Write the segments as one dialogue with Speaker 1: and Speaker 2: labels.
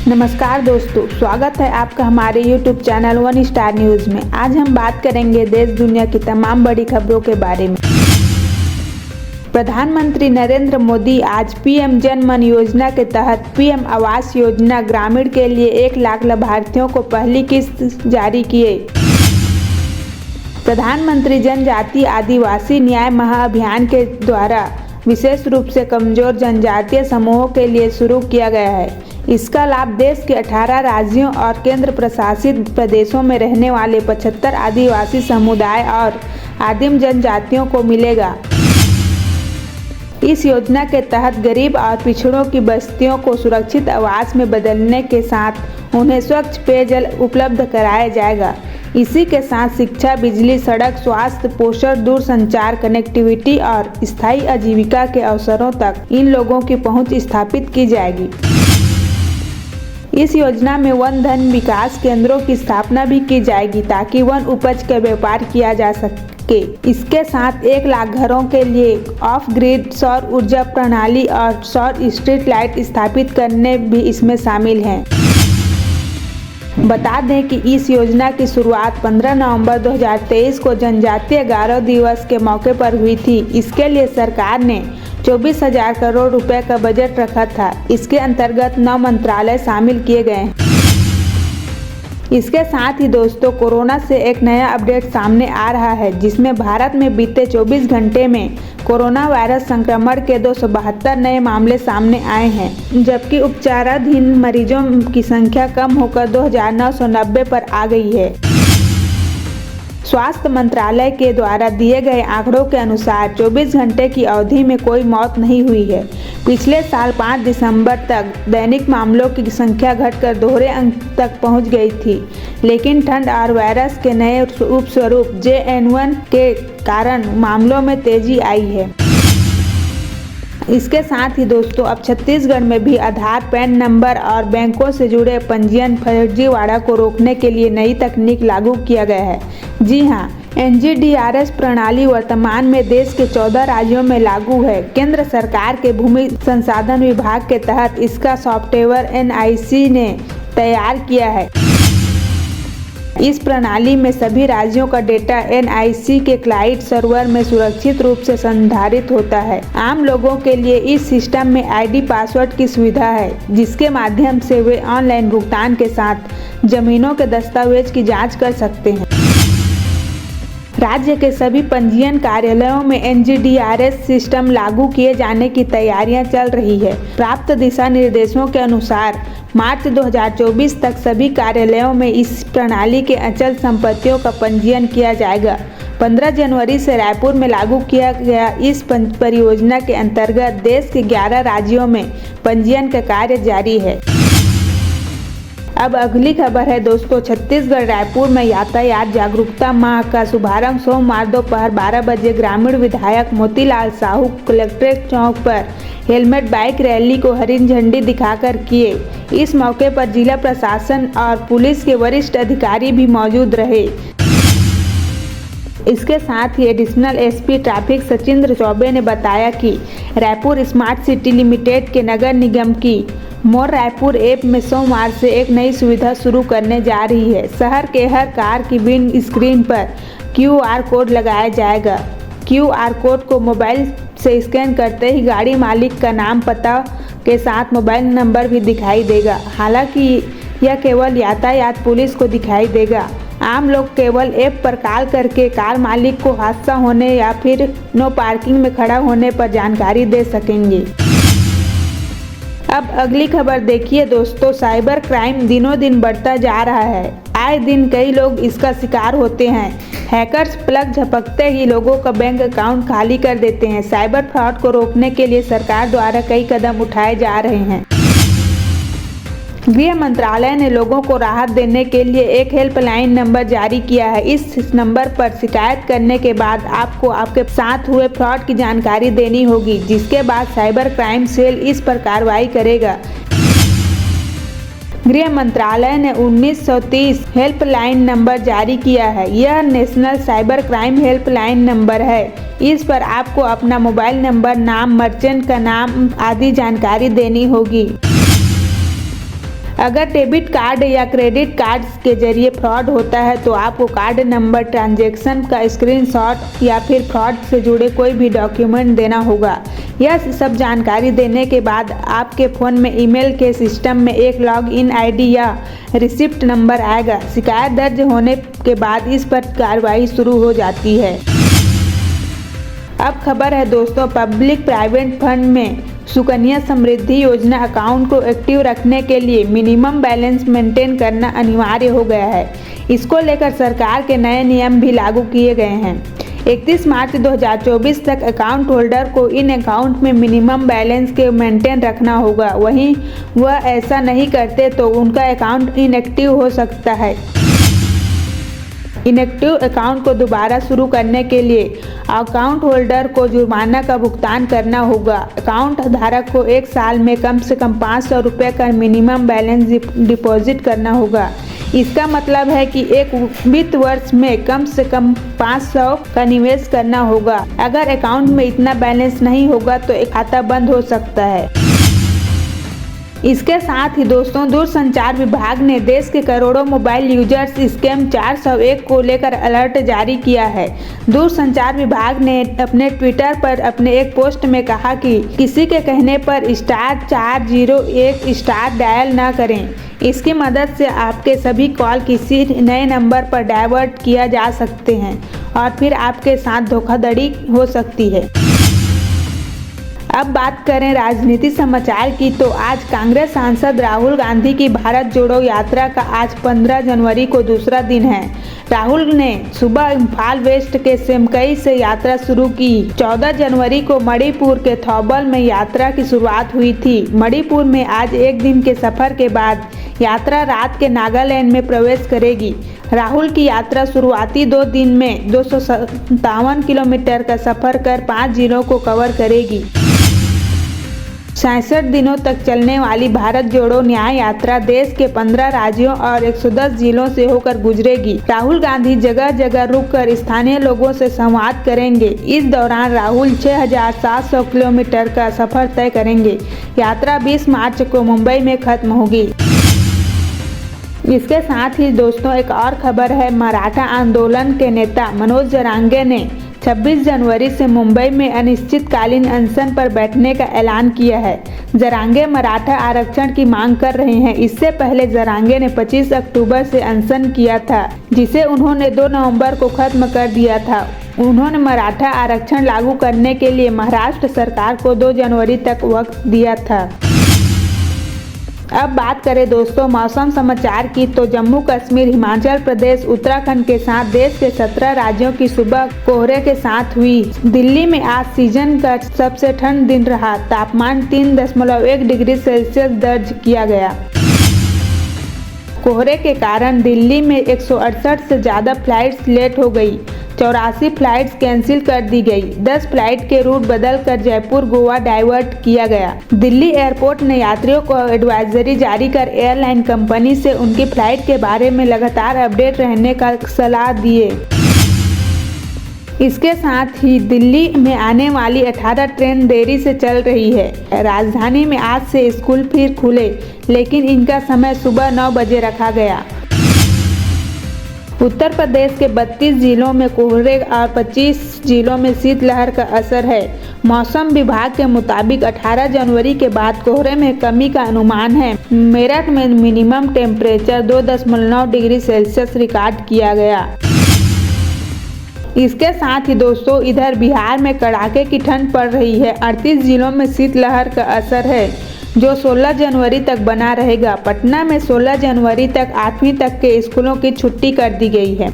Speaker 1: नमस्कार दोस्तों, स्वागत है आपका हमारे YouTube channel one star news में। आज हम बात करेंगे देश दुनिया की तमाम बड़ी खबरों के बारे में। प्रधानमंत्री नरेंद्र मोदी आज पीएम जन मन योजना के तहत पीएम आवास योजना ग्रामीण के लिए 1 लाख लाभार्थियों को पहली किस्त जारी किए। प्रधानमंत्री जनजातीय आदिवासी न्याय महाअभियान के द्वारा विशेष रूप से कमजोर जनजातीय समूहों के लिए शुरू किया गया है। इसका लाभ देश के 18 राज्यों और केंद्र प्रशासित प्रदेशों में रहने वाले 75 आदिवासी समुदाय और आदिम जनजातियों को मिलेगा। इस योजना के तहत गरीब और पिछड़ों की बस्तियों को सुरक्षित आवास में बदलने के साथ उन्हें स्वच्छ पेयजल उपलब्ध कराया जाएगा। इसी के साथ शिक्षा, बिजली, सड़क, स्वास्थ्य, पोषण, दूरसंचार, कनेक्टिविटी और स्थायी आजीविका के अवसरों तक इन लोगों की पहुंच स्थापित की जाएगी। इस योजना में वन धन विकास केंद्रों की स्थापना भी की जाएगी ताकि वन उपज का व्यापार किया जा सके। इसके साथ 1 लाख घरों के लिए ऑफ ग्रिड सौर ऊर्जा प्रणाली और सौर स्ट्रीट लाइट स्थापित करने भी इसमें शामिल हैं। बता दें कि इस योजना की शुरुआत 15 नवंबर 2023 को जनजातीय गौरव दिवस के मौके पर हुई थी। इसके लिए सरकार ने 24,000 करोड़ रुपए का बजट रखा था। इसके अंतर्गत 9 मंत्रालय शामिल किए गए हैं। इसके साथ ही दोस्तों, कोरोना से एक नया अपडेट सामने आ रहा है, जिसमें भारत में बीते 24 घंटे में कोरोना वायरस संक्रमण के 272 नए मामले सामने आए हैं, जबकि उपचाराधीन मरीजों की संख्या कम होकर 2,990 पर आ गई है। स्वास्थ्य मंत्रालय के द्वारा दिए गए आंकड़ों के अनुसार 24 घंटे की अवधि में कोई मौत नहीं हुई है। पिछले साल 5 दिसंबर तक दैनिक मामलों की संख्या घटकर दोहरे अंक तक पहुंच गई थी, लेकिन ठंड और वायरस के नए उपस्वरूप JN1 के कारण मामलों में तेजी आई है। इसके साथ ही दोस्तों, अब छत्तीसगढ़ में भी आधार, पैन नंबर और बैंकों से जुड़े पंजीयन फर्जीवाड़ा को रोकने के लिए नई तकनीक लागू किया गया है। जी हां, NGDRS प्रणाली वर्तमान में देश के 14 राज्यों में लागू है। केंद्र सरकार के भूमि संसाधन विभाग के तहत इसका सॉफ्टवेयर NIC ने तैयार किया है। इस प्रणाली में सभी राज्यों का डेटा NIC के क्लाउड सर्वर में सुरक्षित रूप से संधारित होता है। आम लोगों के लिए इस सिस्टम में ID पासवर्ड की सुविधा है, जिसके माध्यम से वे ऑनलाइन भुगतान के साथ जमीनों के दस्तावेज की जांच कर सकते हैं। राज्य के सभी पंजीयन कार्यालयों में NGDRS सिस्टम लागू किए जाने की तैयारियां चल रही है। प्राप्त दिशा निर्देशों के अनुसार मार्च 2024 तक सभी कार्यालयों में इस प्रणाली के अचल संपत्तियों का पंजीयन किया जाएगा। 15 जनवरी से रायपुर में लागू किया गया इस परियोजना के अंतर्गत देश के 11 राज्यों में पंजीयन का कार्य जारी है। अब अगली खबर है दोस्तों, छत्तीसगढ़ रायपुर में यातायात जागरूकता माह का शुभारंभ सोमवार दोपहर 12 बजे ग्रामीण विधायक मोतीलाल साहू कलेक्ट्रेट चौक पर हेलमेट बाइक रैली को हरी झंडी दिखाकर किए। इस मौके पर जिला प्रशासन और पुलिस के वरिष्ठ अधिकारी भी मौजूद रहे। इसके साथ ही additional SP traffic Sachindra Choubey ने बताया कि रायपुर स्मार्ट सिटी लिमिटेड के नगर निगम की मोर रायपुर ऐप में सोमवार से एक नई सुविधा शुरू करने जा रही है। शहर के हर कार की विंड स्क्रीन पर QR कोड लगाया जाएगा। QR कोड को मोबाइल से स्कैन करते ही गाड़ी मालिक का नाम, पता के साथ मोबाइल नंबर भी दिखाई देगा। हालांकि यह केवल यातायात पुलिस को दिखाई देगा। आम लोग केवल ऐप पर कॉल करके कार मालिक को हादसा होने या फिर नो पार्किंग में खड़ा होने पर जानकारी दे सकेंगे। अब अगली खबर देखिए दोस्तों, साइबर क्राइम दिनों दिन बढ़ता जा रहा है। आए दिन कई लोग इसका शिकार होते हैं। हैकर्स पलक झपकते ही लोगों का बैंक अकाउंट खाली कर देते हैं। साइबर फ्रॉड को रोकने के लिए सरकार द्वारा कई कदम उठाए जा रहे हैं। गृह मंत्रालय ने लोगों को राहत देने के लिए एक हेल्पलाइन नंबर जारी किया है। इस नंबर पर शिकायत करने के बाद आपको आपके साथ हुए फ्रॉड की जानकारी देनी होगी, जिसके बाद साइबर क्राइम सेल इस पर कार्रवाई करेगा। गृह मंत्रालय ने 1930 हेल्पलाइन नंबर जारी किया है। यह national cyber crime helpline number है। इस पर आपको अपना मोबाइल नंबर, नाम, मर्चेंट का नाम आदि जानकारी देनी होगी। अगर डेबिट कार्ड या क्रेडिट कार्ड के जरिए फ्रॉड होता है तो आपको कार्ड नंबर, ट्रांजैक्शन का स्क्रीनशॉट या फिर फ्रॉड से जुड़े कोई भी डॉक्यूमेंट देना होगा। यह सब जानकारी देने के बाद आपके फ़ोन में ईमेल के सिस्टम में एक लॉग इन ID या रिसिप्ट नंबर आएगा। शिकायत दर्ज होने के बाद इस पर कार्रवाई शुरू हो जाती है। अब खबर है दोस्तों, पब्लिक प्राइवेट फंड में सुकन्या समृद्धि योजना अकाउंट को एक्टिव रखने के लिए मिनिमम बैलेंस मेंटेन करना अनिवार्य हो गया है। इसको लेकर सरकार के नए नियम भी लागू किए गए हैं। 31 मार्च 2024 तक अकाउंट होल्डर को इन अकाउंट में मिनिमम बैलेंस के मेंटेन रखना होगा। वहीं वह ऐसा नहीं करते तो उनका अकाउंट इनएक्टिव हो सकता है। इनएक्टिव अकाउंट को दोबारा शुरू करने के लिए अकाउंट होल्डर को जुर्माना का भुगतान करना होगा। अकाउंट धारक को 1 साल में कम से कम 500 रुपये का मिनिमम बैलेंस डिपॉजिट करना होगा। इसका मतलब है कि एक वित्त वर्ष में कम से कम 500 का निवेश करना होगा। अगर अकाउंट में इतना बैलेंस नहीं होगा तो खाता बंद हो सकता है। इसके साथ ही दोस्तों, दूरसंचार विभाग ने देश के करोड़ों मोबाइल यूजर्स स्कैम 401 को लेकर अलर्ट जारी किया है। दूरसंचार विभाग ने अपने ट्विटर पर अपने एक पोस्ट में कहा कि किसी के कहने पर *401 डायल न करें। इसकी मदद से आपके सभी कॉल किसी नए नंबर पर डाइवर्ट किया जा सकते हैं और फिर आपके साथ धोखाधड़ी हो सकती है। अब बात करें राजनीति समाचार की, तो आज कांग्रेस सांसद राहुल गांधी की भारत जोड़ो यात्रा का आज 15 जनवरी को दूसरा दिन है। राहुल ने सुबह इम्फाल वेस्ट के सेमकई से यात्रा शुरू की। 14 जनवरी को मणिपुर के थौबल में यात्रा की शुरुआत हुई थी। मणिपुर में आज एक दिन के सफर के बाद यात्रा रात के नागालैंड में प्रवेश करेगी। राहुल की यात्रा शुरुआती 2 दिन में 257 किलोमीटर का सफर कर 5 जिलों को कवर करेगी। 66 दिनों तक चलने वाली भारत जोड़ो न्याय यात्रा देश के 15 राज्यों और 110 जिलों से होकर गुजरेगी। राहुल गांधी जगह जगह रुककर स्थानीय लोगों से संवाद करेंगे। इस दौरान राहुल 6700 किलोमीटर का सफर तय करेंगे। यात्रा 20 मार्च को मुंबई में खत्म होगी। इसके साथ ही दोस्तों, एक और खबर है, मराठा आंदोलन के नेता मनोज जरांगे ने 26 जनवरी से मुंबई में अनिश्चितकालीन अनशन पर बैठने का ऐलान किया है। जरांगे मराठा आरक्षण की मांग कर रहे हैं। इससे पहले जरांगे ने 25 अक्टूबर से अनशन किया था, जिसे उन्होंने 2 नवंबर को खत्म कर दिया था। उन्होंने मराठा आरक्षण लागू करने के लिए महाराष्ट्र सरकार को 2 जनवरी तक वक्त दिया था। अब बात करें दोस्तों मौसम समाचार की, तो जम्मू कश्मीर, हिमाचल प्रदेश, उत्तराखंड के साथ देश के 17 राज्यों की सुबह कोहरे के साथ हुई। दिल्ली में आज सीजन का सबसे ठंड दिन रहा। तापमान 3.1 डिग्री सेल्सियस दर्ज किया गया। कोहरे के कारण दिल्ली में 168 से ज़्यादा फ्लाइट्स लेट हो गई। 84 फ्लाइट्स कैंसिल कर दी गई। 10 फ्लाइट के रूट बदलकर जयपुर गोवा डाइवर्ट किया गया। दिल्ली एयरपोर्ट ने यात्रियों को एडवाइजरी जारी कर एयरलाइन कंपनी से उनकी फ्लाइट के बारे में लगातार अपडेट रहने का सलाह दिए। इसके साथ ही दिल्ली में आने वाली 18 ट्रेन देरी से चल रही है। राजधानी में आज से स्कूल फिर खुले, लेकिन इनका समय सुबह 9 बजे रखा गया। उत्तर प्रदेश के 32 जिलों में कोहरे और 25 जिलों में शीतलहर का असर है। मौसम विभाग के मुताबिक 18 जनवरी के बाद कोहरे में कमी का अनुमान है। मेरठ में minimum temperature 2.9 degree Celsius record किया गया। इसके साथ ही दोस्तों, इधर बिहार में कड़ाके की ठंड पड़ रही है। 38 जिलों में शीतलहर का असर है, जो 16 जनवरी तक बना रहेगा। पटना में 16 जनवरी तक 8वीं तक के स्कूलों की छुट्टी कर दी गई है।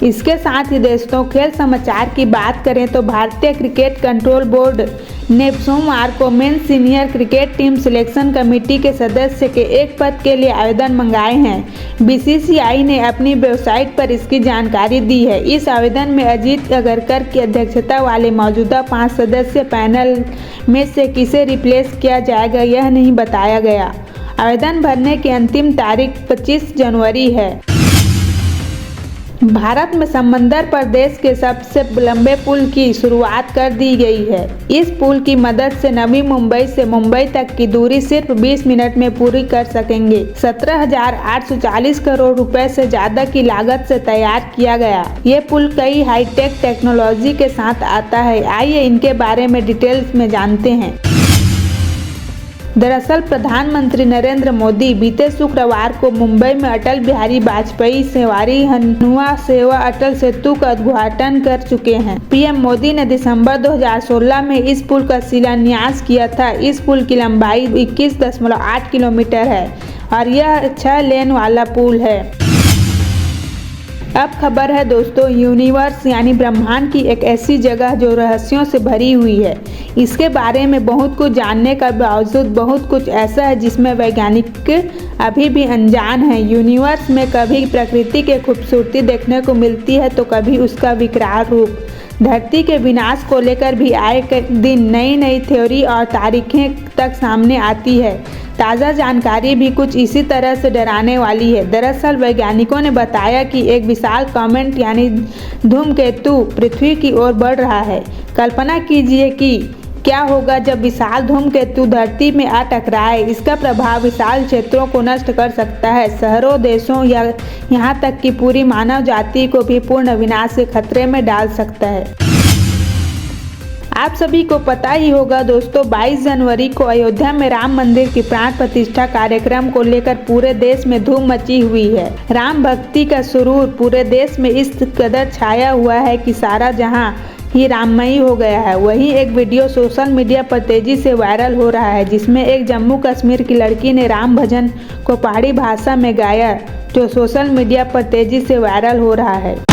Speaker 1: इसके साथ ही दोस्तों, खेल समाचार की बात करें तो भारतीय क्रिकेट कंट्रोल बोर्ड ने सोमवार को men's senior cricket team selection committee के सदस्य के एक पद के लिए आवेदन मंगाए हैं। बीसीसीआई ने अपनी वेबसाइट पर इसकी जानकारी दी है। इस आवेदन में अजीत अगरकर की अध्यक्षता वाले मौजूदा 5 सदस्य पैनल में से किसे रिप्लेस किया जाएगा, यह नहीं बताया गया। आवेदन भरने की अंतिम तारीख 25 जनवरी है। भारत में समंदर पर देश के सबसे लंबे पुल की शुरुआत कर दी गई है। इस पुल की मदद से नवी मुंबई से मुंबई तक की दूरी सिर्फ 20 मिनट में पूरी कर सकेंगे। 17,840 करोड़ रुपए से ज्यादा की लागत से तैयार किया गया ये पुल कई हाईटेक टेक्नोलॉजी के साथ आता है। आइए इनके बारे में डिटेल्स में जानते हैं। दरअसल प्रधानमंत्री नरेंद्र मोदी बीते शुक्रवार को मुंबई में अटल बिहारी वाजपेयी सेवारी हनुआ सेवा अटल सेतु का उद्घाटन कर चुके हैं। पीएम मोदी ने दिसंबर 2016 में इस पुल का शिलान्यास किया था। इस पुल की लंबाई 21.8 किलोमीटर है और यह 6 लेन वाला पुल है। अब खबर है दोस्तों, यूनिवर्स यानी ब्रह्मांड की एक ऐसी जगह जो रहस्यों से भरी हुई है। इसके बारे में बहुत कुछ जानने का बावजूद बहुत कुछ ऐसा है जिसमें वैज्ञानिक अभी भी अनजान है। यूनिवर्स में कभी प्रकृति की खूबसूरती देखने को मिलती है तो कभी उसका विकराल रूप। धरती के विनाश को लेकर भी आए दिन नई नई थ्योरी और तारीखें तक सामने आती है। ताज़ा जानकारी भी कुछ इसी तरह से डराने वाली है। दरअसल वैज्ञानिकों ने बताया कि एक विशाल कॉमेट यानी धूमकेतु पृथ्वी की ओर बढ़ रहा है। कल्पना कीजिए कि क्या होगा जब विशाल धूमकेतु धरती में आ टकराए। इसका प्रभाव विशाल क्षेत्रों को नष्ट कर सकता है, शहरों, देशों या यहाँ तक कि पूरी मानव जाति को भी पूर्ण विनाश के खतरे में डाल सकता है। आप सभी को पता ही होगा दोस्तों, 22 जनवरी को अयोध्या में राम मंदिर की प्राण प्रतिष्ठा कार्यक्रम को लेकर पूरे देश में धूम मची हुई है। राम भक्ति का सुरूर पूरे देश में इस कदर छाया हुआ है कि सारा जहां ही राममयी हो गया है। वहीं एक वीडियो सोशल मीडिया पर तेजी से वायरल हो रहा है जिसमें एक जम्मू कश्मीर की लड़की ने राम भजन को पहाड़ी भाषा में गाया, जो सोशल मीडिया पर तेजी से वायरल हो रहा है।